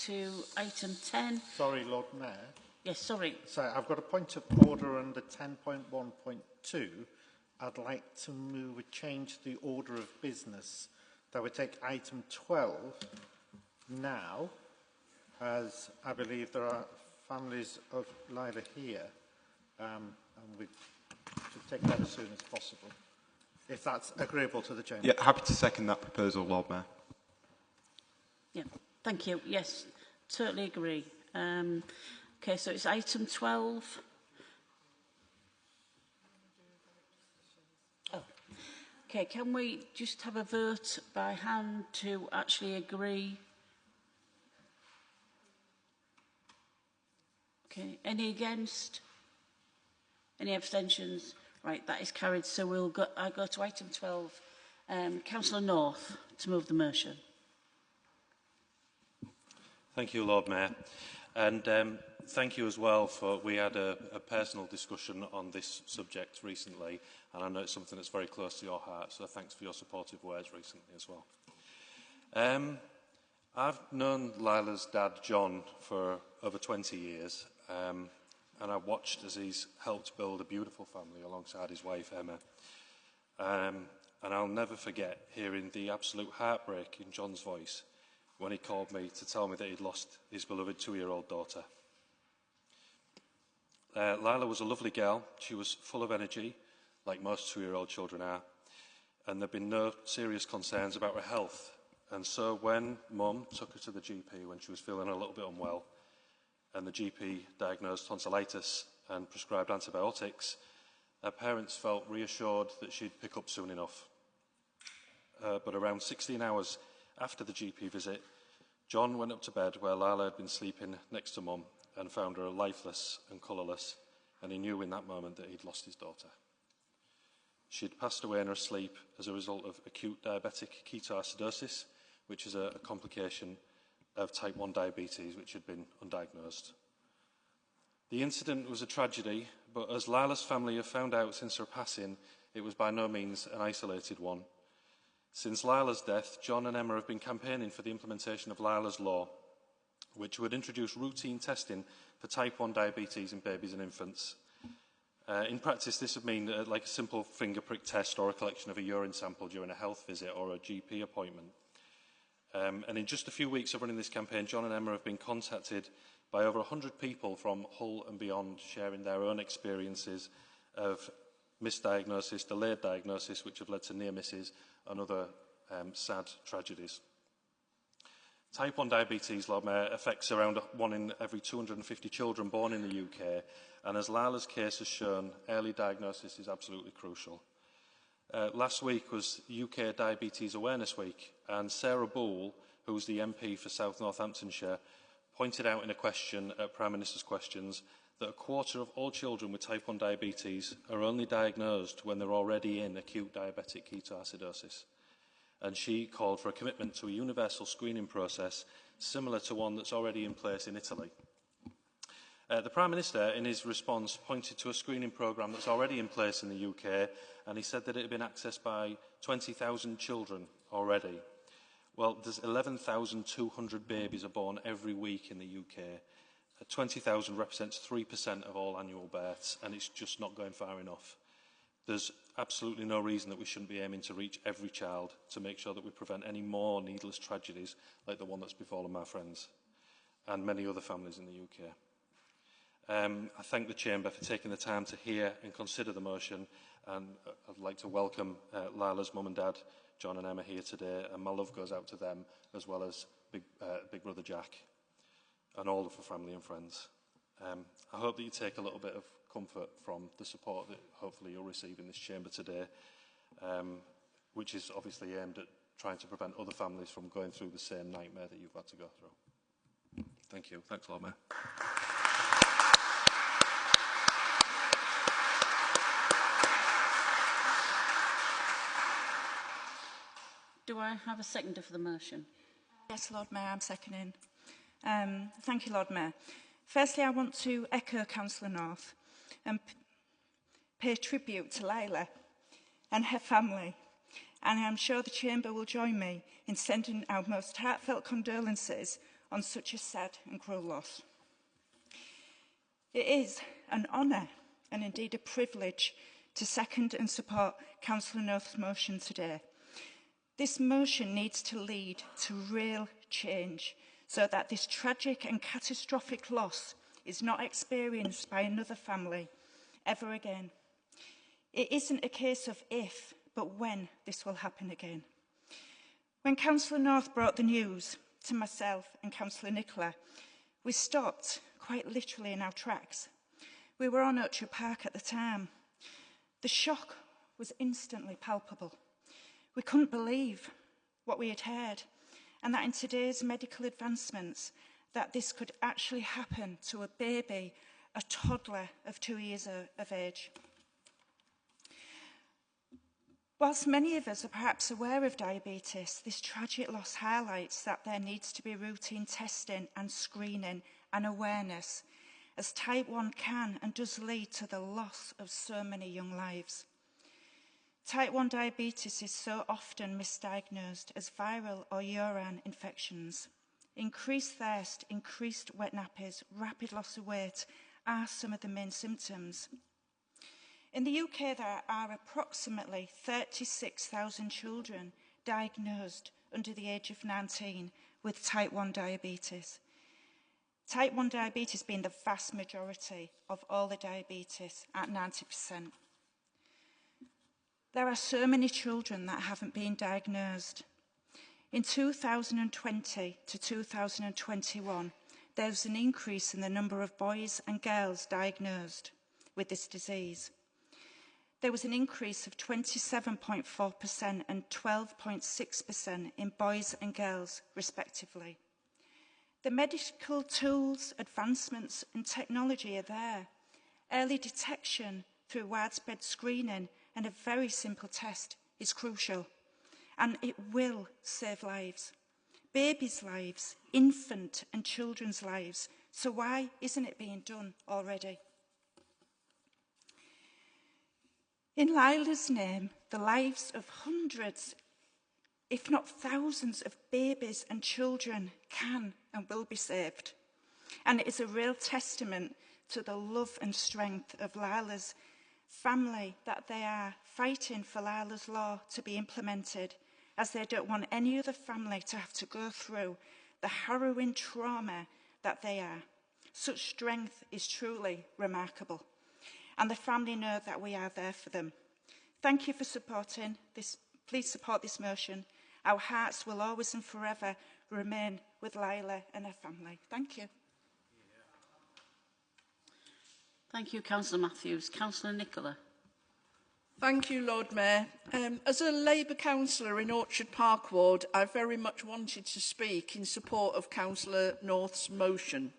to item 10. Sorry, Lord Mayor. Yes, sorry. So I've got a point of order under 10.1.2. I'd like to move a change to the order of business that would take item 12 now, as I believe there are families of Lila here, and we should take that as soon as possible, if that's agreeable to the Chamber. Yeah, happy to second that proposal, Lord Mayor. Yeah, thank you. Yes, totally agree. Okay, so it's item 12. Oh, okay, can we just have a vote by hand to actually agree? Okay, any against? Any abstentions? Right, that is carried. So I go to item 12. Councillor North to move the motion. Thank you, Lord Mayor. And thank you as well for, we had a personal discussion on this subject recently, and I know it's something that's very close to your heart, so thanks for your supportive words recently as well. I've known Lila's dad, John, for over 20 years, and I've watched as he's helped build a beautiful family alongside his wife, Emma. And I'll never forget hearing the absolute heartbreak in John's voice when he called me to tell me that he'd lost his beloved 2-year-old daughter. Lila was a lovely girl. She was full of energy, like most 2-year-old children are, and there'd been no serious concerns about her health. And so when Mum took her to the GP when she was feeling a little bit unwell, and the GP diagnosed tonsillitis and prescribed antibiotics, her parents felt reassured that she'd pick up soon enough. But around 16 hours after the GP visit, John went up to bed where Lila had been sleeping next to Mum and found her lifeless and colourless, and he knew in that moment that he'd lost his daughter. She'd passed away in her sleep as a result of acute diabetic ketoacidosis, which is a complication of type 1 diabetes which had been undiagnosed. The incident was a tragedy, but as Lila's family have found out since her passing, it was by no means an isolated one. Since Lila's death, John and Emma have been campaigning for the implementation of Lila's Law, which would introduce routine testing for type 1 diabetes in babies and infants. In practice, this would mean like a simple finger prick test or a collection of a urine sample during a health visit or a GP appointment. And in just a few weeks of running this campaign, John and Emma have been contacted by over 100 people from Hull and beyond, sharing their own experiences of misdiagnosis, delayed diagnosis, which have led to near misses and other sad tragedies. Type 1 diabetes, Lord Mayor, affects around 1 in every 250 children born in the UK, and as Lila's case has shown, early diagnosis is absolutely crucial. Last week was UK Diabetes Awareness Week, and Sarah Boole, who's the MP for South Northamptonshire, pointed out in a question at Prime Minister's Questions that a quarter of all children with type 1 diabetes are only diagnosed when they're already in acute diabetic ketoacidosis. And she called for a commitment to a universal screening process similar to one that's already in place in Italy. The Prime Minister, in his response, pointed to a screening programme that's already in place in the UK, and he said that it had been accessed by 20,000 children already. Well, there's 11,200 babies are born every week in the UK. 20,000 represents 3% of all annual births, and it's just not going far enough. There's absolutely no reason that we shouldn't be aiming to reach every child to make sure that we prevent any more needless tragedies like the one that's befallen my friends and many other families in the UK. I thank the Chamber for taking the time to hear and consider the motion, and I'd like to welcome Lila's mum and dad, John and Emma, here today, and my love goes out to them as well as Big Brother Jack and all of the family and friends. I hope that you take a little bit of comfort from the support that hopefully you'll receive in this chamber today, which is obviously aimed at trying to prevent other families from going through the same nightmare that you've had to go through. Thank you. Thanks, Lord Mayor. Do I have a seconder for the motion? Yes, Lord Mayor, I'm seconding. Thank you, Lord Mayor. Firstly, I want to echo Councillor North and pay tribute to Lila and her family. And I'm sure the Chamber will join me in sending our most heartfelt condolences on such a sad and cruel loss. It is an honour and indeed a privilege to second and support Councillor North's motion today. This motion needs to lead to real change so that this tragic and catastrophic loss is not experienced by another family ever again. It isn't a case of if, but when this will happen again. When Councillor North brought the news to myself and Councillor Nicola, we stopped quite literally in our tracks. We were on Orchard Park at the time. The shock was instantly palpable. We couldn't believe what we had heard, and that in today's medical advancements, that this could actually happen to a baby, a toddler of 2 years of age. Whilst many of us are perhaps aware of diabetes, this tragic loss highlights that there needs to be routine testing and screening and awareness, as type 1 can and does lead to the loss of so many young lives. Type 1 diabetes is so often misdiagnosed as viral or urine infections. Increased thirst, increased wet nappies, rapid loss of weight are some of the main symptoms. In the UK, there are approximately 36,000 children diagnosed under the age of 19 with type 1 diabetes. Type 1 diabetes being the vast majority of all the diabetes at 90%. There are so many children that haven't been diagnosed. In 2020 to 2021, there was an increase in the number of boys and girls diagnosed with this disease. There was an increase of 27.4% and 12.6% in boys and girls, respectively. The medical tools, advancements and technology are there. Early detection through widespread screening and a very simple test is crucial, and it will save lives. Babies' lives, infant and children's lives. So why isn't it being done already? In Lila's name, the lives of hundreds, if not thousands of babies and children can and will be saved. And it is a real testament to the love and strength of Lila's family that they are fighting for Lila's law to be implemented, as they don't want any other family to have to go through the harrowing trauma that they are. Such strength is truly remarkable, and the family know that we are there for them. Thank you for supporting this. Please support this motion. Our hearts will always and forever remain with Lila and her family. Thank you. Thank you, Councillor Matthews. Councillor Nicola. Thank you, Lord Mayor. As a Labour councillor in Orchard Park Ward, I very much wanted to speak in support of Councillor North's motion.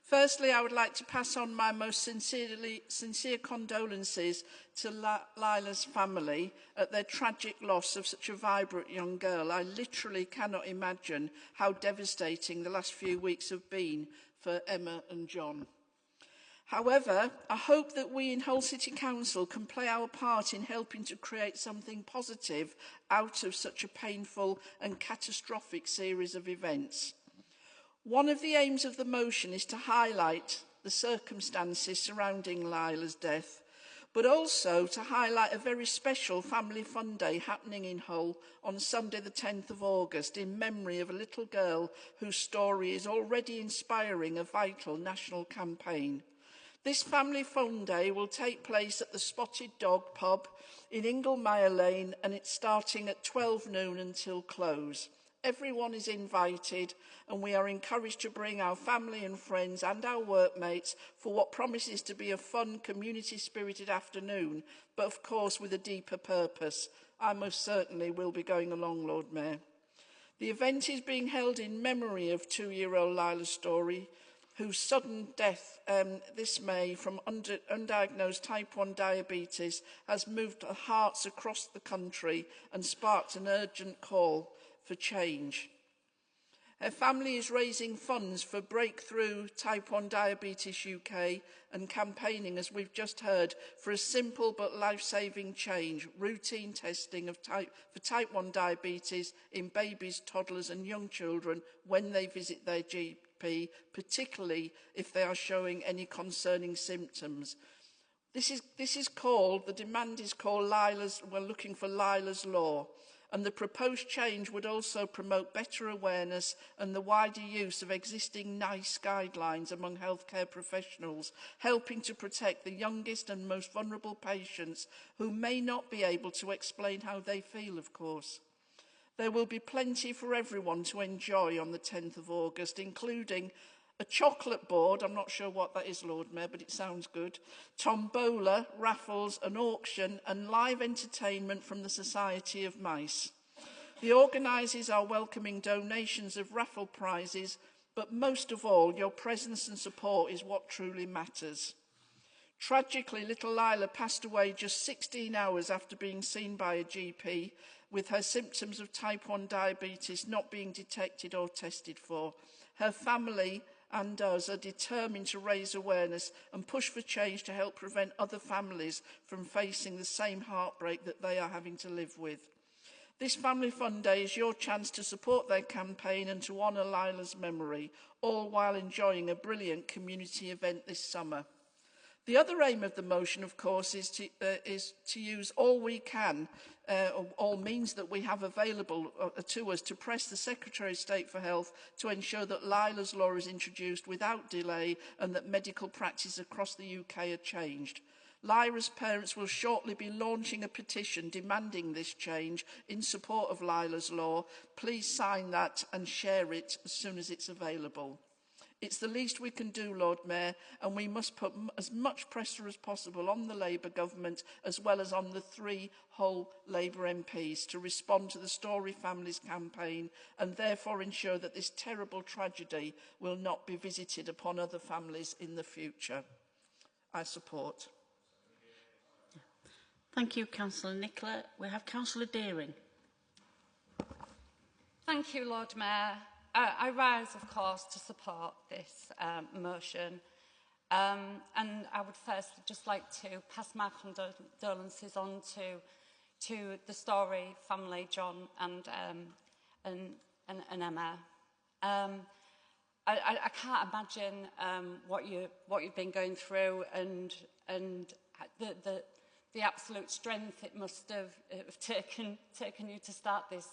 Firstly, I would like to pass on my most sincere condolences to Lila's family at their tragic loss of such a vibrant young girl. I literally cannot imagine how devastating the last few weeks have been for Emma and John. However, I hope that we in Hull City Council can play our part in helping to create something positive out of such a painful and catastrophic series of events. One of the aims of the motion is to highlight the circumstances surrounding Lila's death, but also to highlight a very special Family Fun Day happening in Hull on Sunday the 10th of August in memory of a little girl whose story is already inspiring a vital national campaign. This Family Fun Day will take place at the Spotted Dog pub in Inglemeyer Lane, and it's starting at 12 noon until close. Everyone is invited, and we are encouraged to bring our family and friends and our workmates for what promises to be a fun, community-spirited afternoon, but of course with a deeper purpose. I most certainly will be going along, Lord Mayor. The event is being held in memory of 2-year-old Lila Story, whose sudden death this May from undiagnosed type 1 diabetes has moved hearts across the country and sparked an urgent call for change. Her family is raising funds for Breakthrough Type 1 Diabetes UK and campaigning, as we've just heard, for a simple but life-saving change, routine testing for type 1 diabetes in babies, toddlers and young children when they visit their GP, particularly if they are showing any concerning symptoms. The demand is called we're looking for Lila's Law. And the proposed change would also promote better awareness and the wider use of existing NICE guidelines among healthcare professionals, helping to protect the youngest and most vulnerable patients who may not be able to explain how they feel, of course. There will be plenty for everyone to enjoy on the 10th of August, including a chocolate board, I'm not sure what that is, Lord Mayor, but it sounds good, tombola, raffles, an auction and live entertainment from the Society of Mice. The organisers are welcoming donations of raffle prizes, but most of all, your presence and support is what truly matters. Tragically, little Lila passed away just 16 hours after being seen by a GP, with her symptoms of type 1 diabetes not being detected or tested for. Her family and us are determined to raise awareness and push for change to help prevent other families from facing the same heartbreak that they are having to live with. This Family Fun Day is your chance to support their campaign and to honour Lila's memory, all while enjoying a brilliant community event this summer. The other aim of the motion, of course, is to use all we can, all means that we have available to us to press the Secretary of State for Health to ensure that Lila's Law is introduced without delay and that medical practice across the UK are changed. Lyra's parents will shortly be launching a petition demanding this change in support of Lila's Law. Please sign that and share it as soon as it's available. It's the least we can do, Lord Mayor, and we must put as much pressure as possible on the Labour government as well as on the 3 whole Labour MPs to respond to the Story Families campaign and therefore ensure that this terrible tragedy will not be visited upon other families in the future. I support. Thank you, Councillor Nicola. We have Councillor Deering. Thank you, Lord Mayor. I rise, of course, to support this motion. And I would first just like to pass my condolences on to the Story family, John and Emma. I can't imagine what you've been going through and the absolute strength it must have taken you to start this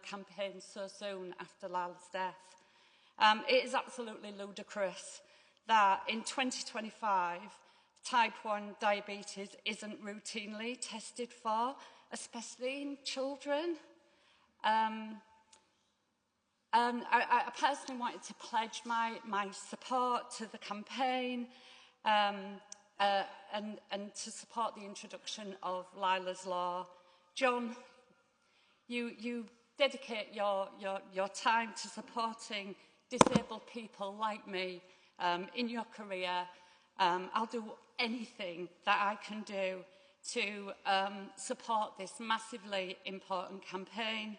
campaign so soon after Lila's death. It is absolutely ludicrous that in 2025, type 1 diabetes isn't routinely tested for, especially in children. I personally wanted to pledge my support to the campaign and to support the introduction of Lila's Law. John, you dedicate your time to supporting disabled people like me in your career. I'll do anything that I can do to support this massively important campaign.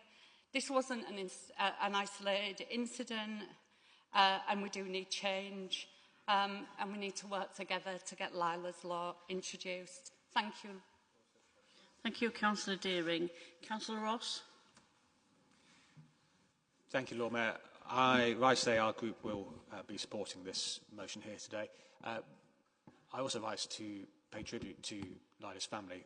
This wasn't an isolated incident, and we do need change. And we need to work together to get Lila's Law introduced. Thank you. Thank you, Councillor Deering. Councillor Ross. Thank you, Lord Mayor. I rise to say our group will be supporting this motion here today. I also rise to pay tribute to Lila's family.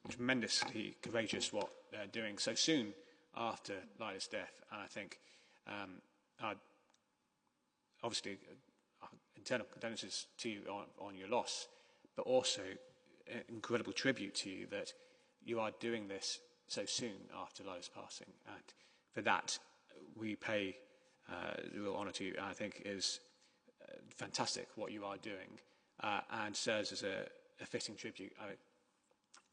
Tremendously courageous what they're doing so soon after Lila's death. And I think, obviously, internal condolences to you on your loss, but also an incredible tribute to you that you are doing this so soon after Lila's passing. And for that, we pay real honour to you. And I think is fantastic what you are doing and serves as a fitting tribute.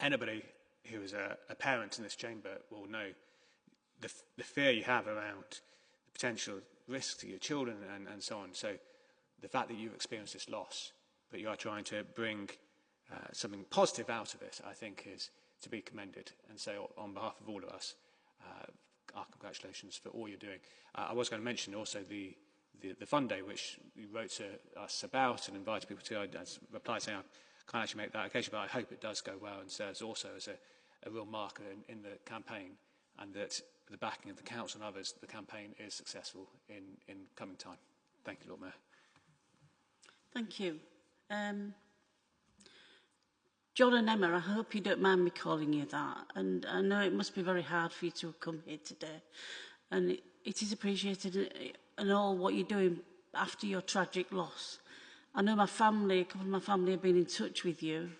Anybody who is a parent in this chamber will know the fear you have around the potential risk to your children and so on. So the fact that you've experienced this loss, but you are trying to bring something positive out of it, I think is to be commended. And so on behalf of all of us, our congratulations for all you're doing. I was going to mention also the Fund Day, which you wrote to us about and invited people to. I replied saying I can't actually make that occasion, but I hope it does go well and serves also as a real marker in the campaign, and that with the backing of the Council and others, the campaign is successful in coming time. Thank you, Lord Mayor. Thank you. John and Emma, I hope you don't mind me calling you that. And I know it must be very hard for you to have come here today. And it is appreciated and all what you're doing after your tragic loss. I know my family, a couple of my family have been in touch with you.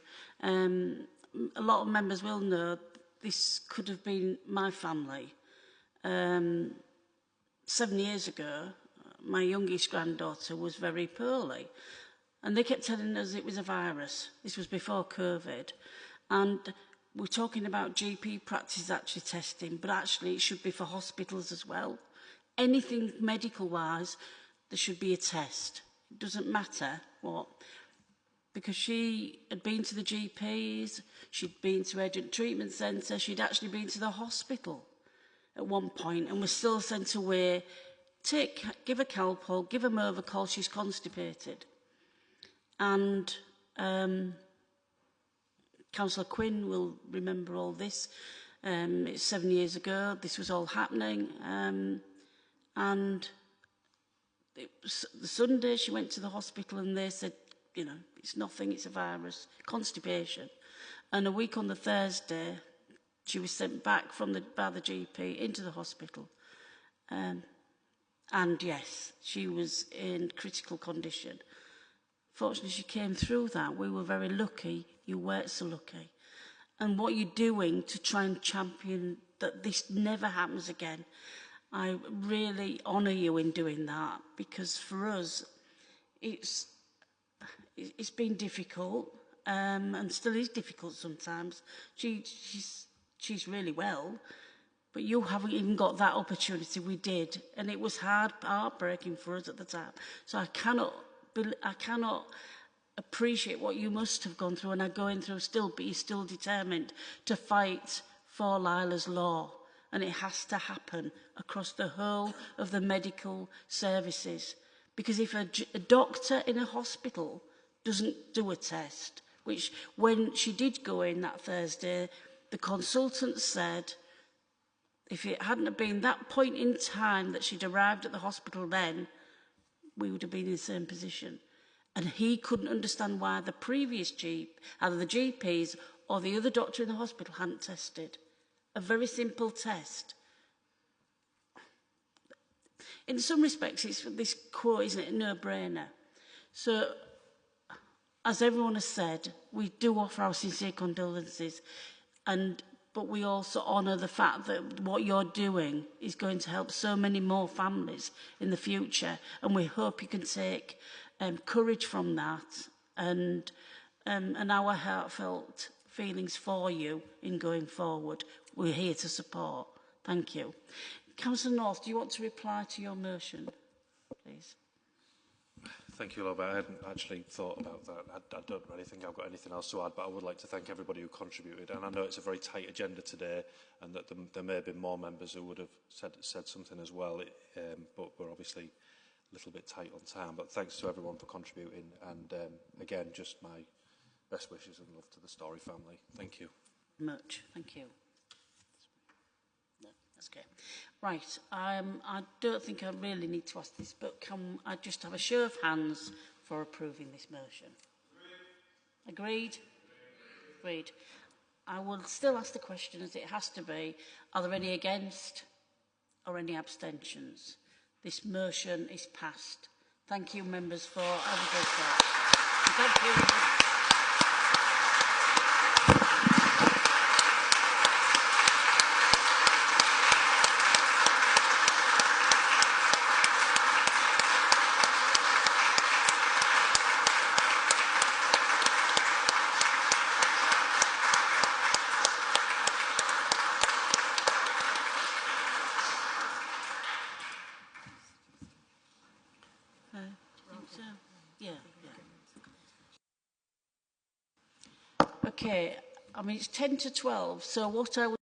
A lot of members will know this could have been my family. 7 years ago, my youngest granddaughter was very poorly. And they kept telling us it was a virus. This was before COVID. And we're talking about GP practice actually testing, but actually it should be for hospitals as well. Anything medical-wise, there should be a test. It doesn't matter what. Because she had been to the GPs, she'd been to urgent treatment centre, she'd actually been to the hospital at one point and was still sent away. Give her Calpol, give her Movicol, she's constipated. And Councillor Quinn will remember all this. It's 7 years ago, this was all happening. And it was the Sunday she went to the hospital and they said, you know, it's nothing, it's a virus, constipation. And a week on the Thursday, she was sent back by the GP into the hospital. And yes, she was in critical condition. Fortunately, she came through that. We were very lucky. You weren't so lucky. And what you're doing to try and champion that this never happens again, I really honour you in doing that, because for us, it's been difficult, and still is difficult sometimes. She's really well, but you haven't even got that opportunity. We did, and it was heartbreaking for us at the time. So I cannot appreciate what you must have gone through and are going through still, but you're still determined to fight for Lila's law. And it has to happen across the whole of the medical services. Because if a doctor in a hospital doesn't do a test, which when she did go in that Thursday, the consultant said if it hadn't have been that point in time that she'd arrived at the hospital then, we would have been in the same position. And he couldn't understand why the previous either the GPs or the other doctor in the hospital hadn't tested. A very simple test. In some respects, it's this quote, isn't it, a no-brainer. So, as everyone has said, we do offer our sincere condolences, but we also honour the fact that what you're doing is going to help so many more families in the future, and we hope you can take courage from that and our heartfelt feelings for you in going forward. We're here to support. Thank you. Councillor North, do you want to reply to your motion, please? Thank you, Lord. I hadn't actually thought about that. I don't really think I've got anything else to add, but I would like to thank everybody who contributed. And I know it's a very tight agenda today, and that there may have been more members who would have said something as well, but we're obviously a little bit tight on time. But thanks to everyone for contributing, and again, just my best wishes and love to the Story family. Thank you. Much. Thank you. No, that's okay. Right. I don't think I really need to ask this, but can I just have a show of hands for approving this motion? Agreed? Agreed. I will still ask the question as it has to be. Are there any against or any abstentions? This motion is passed. Thank you, members, for advocating that. Thank you. Okay, I mean, it's 10 to 12, so what I would